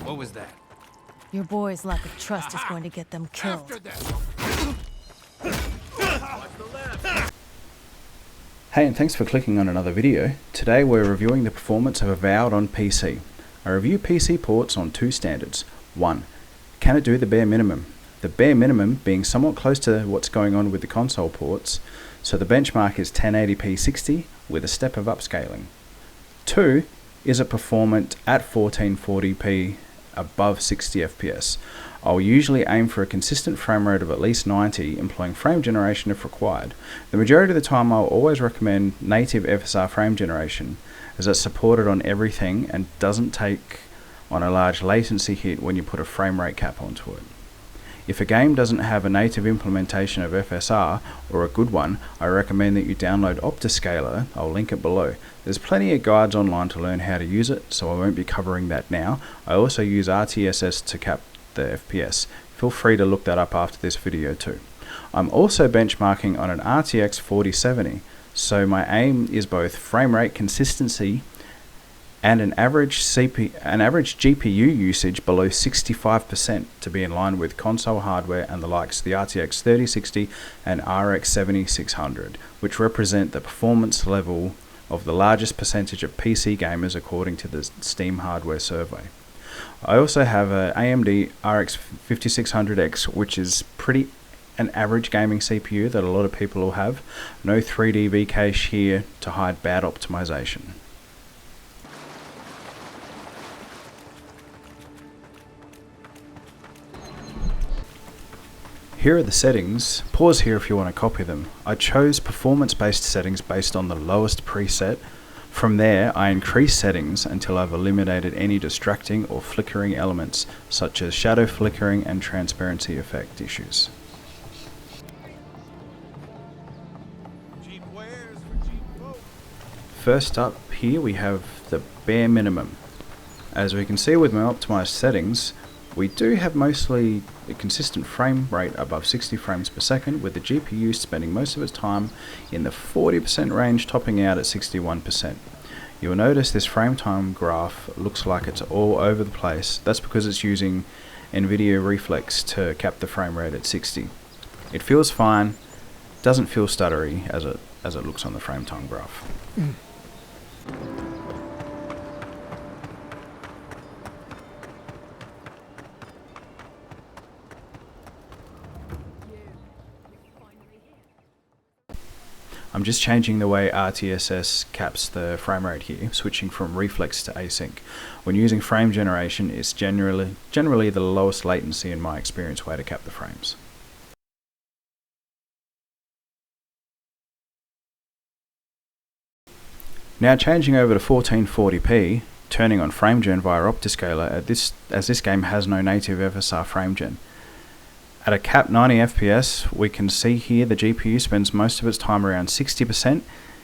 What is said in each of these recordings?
What was that? Your boy's lack of trust is going to get them killed. Hey, and thanks for clicking on another video. Today we're reviewing the performance of Avowed on PC. I review PC ports on two standards. 1. Can it do the bare minimum? The bare minimum being somewhat close to what's going on with the console ports, so the benchmark is 1080p 60 with a step of upscaling. 2. Is it performant at 1440p above 60 FPS? I'll usually aim for a consistent frame rate of at least 90, employing frame generation if required. The majority of the time I'll always recommend native FSR frame generation, as it's supported on everything and doesn't take on a large latency hit when you put a frame rate cap onto it. If a game doesn't have a native implementation of FSR, or a good one, I recommend that you download Optiscaler. I'll link it below. There's plenty of guides online to learn how to use it, so I won't be covering that now. I also use RTSS to cap the FPS. Feel free to look that up after this video too. I'm also benchmarking on an RTX 4070, so my aim is both frame rate consistency and an average GPU usage below 65% to be in line with console hardware and the likes, the RTX 3060 and RX 7600, which represent the performance level of the largest percentage of PC gamers according to the Steam hardware survey. I also have a AMD RX 5600X, which is an average gaming CPU that a lot of people will have. No 3D V cache here to hide bad optimization. Here are the settings. Pause here if you want to copy them. I chose performance-based settings based on the lowest preset. From there, I increase settings until I've eliminated any distracting or flickering elements, such as shadow flickering and transparency effect issues. First up here we have the bare minimum. As we can see with my optimized settings, we do have mostly a consistent frame rate above 60 frames per second, with the GPU spending most of its time in the 40% range, topping out at 61%. You'll notice this frame time graph looks like it's all over the place. That's because it's using NVIDIA Reflex to cap the frame rate at 60. It feels fine, doesn't feel stuttery as it looks on the frame time graph. I'm just changing the way RTSS caps the frame rate here, switching from reflex to async. When using frame generation, it's generally the lowest latency in my experience way to cap the frames. Now changing over to 1440p, turning on frame gen via Optiscaler, as this game has no native FSR frame gen. At a capped 90 FPS, we can see here the GPU spends most of its time around 60%,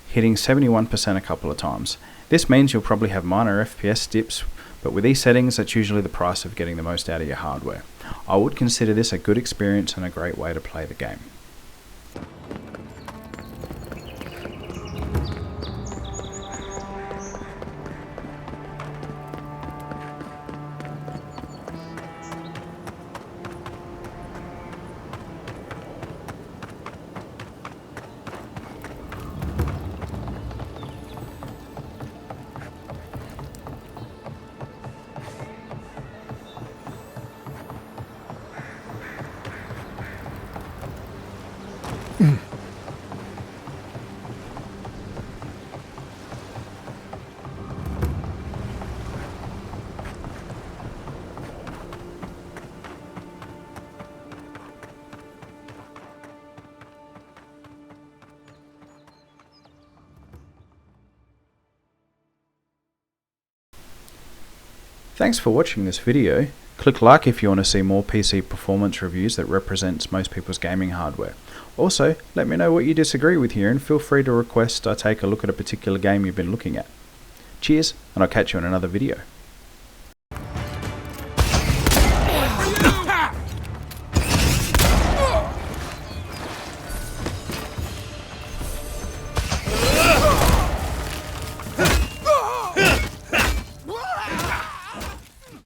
hitting 71% a couple of times. This means you'll probably have minor FPS dips, but with these settings, that's usually the price of getting the most out of your hardware. I would consider this a good experience and a great way to play the game. Thanks for watching this video. Click like if you want to see more PC performance reviews that represents most people's gaming hardware. Also, let me know what you disagree with here and feel free to request I take a look at a particular game you've been looking at. Cheers, and I'll catch you in another video.